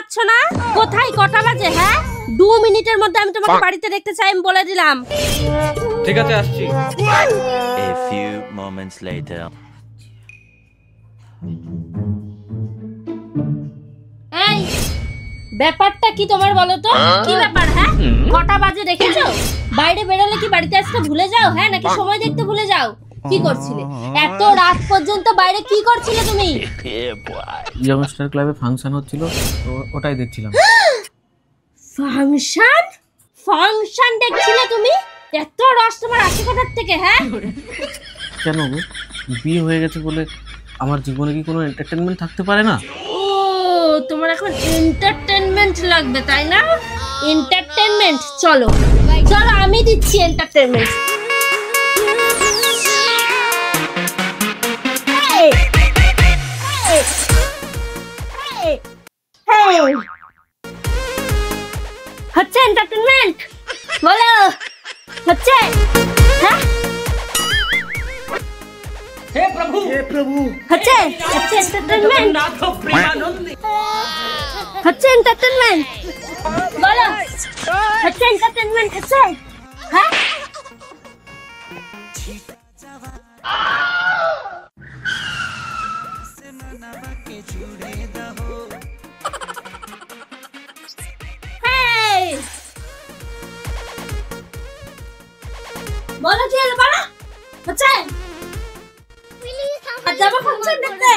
পাচ্ছ না? কোথায় কটা বাজে? হ্যাঁ 2 মিনিটের মধ্যে আমি তোমাকে বাড়িতে দেখতে চাই, আমি বলে দিলাম। ঠিক আছে, আসছি। A few moments later. এই ব্যাপারটা কি তোমার বলো তো? কি ব্যাপার? হ্যাঁ কটা বাজে দেখেছো? বাইরে বেরোলে কি বাড়িতে আসতে ভুলে যাও? হ্যাঁ নাকি সময় দেখতে ভুলে যাও? কি করছিলে এত রাত পর্যন্ত বাইরে? কি করছিলে তুমি? ইয়ংস্টার ক্লাবে ফাংশন হচ্ছিল, ওটাই দেখছিলাম। ফাংশন? ফাংশন দেখছিলে তুমি? এত রাত তোমার আসে কোথা থেকে? হ্যাঁ কেন গো, বিয়ে হয়ে গেছে বলে আমার জীবনে কি কোনো এন্টারটেইনমেন্ট থাকতে পারে না? ও তোমার এখন এন্টারটেইনমেন্ট লাগবে তাই না? এন্টারটেইনমেন্ট, চলো চলো আমি দিচ্ছি এন্টারটেইনমেন্ট। হচ্ছে এন্টারটেইনমেন্ট? বলো হচ্ছে? হ্যাঁ हे प्रभु হচ্ছে হচ্ছে এন্টারটেইনমেন্ট? হচ্ছে এন্টারটেইনমেন্ট? বলো হচ্ছে এন্টারটেইনমেন্ট? হচ্ছে? হ্যাঁ বলো কি হলো বলো? হচ্ছে? যাবো ফাংশন দেখতে?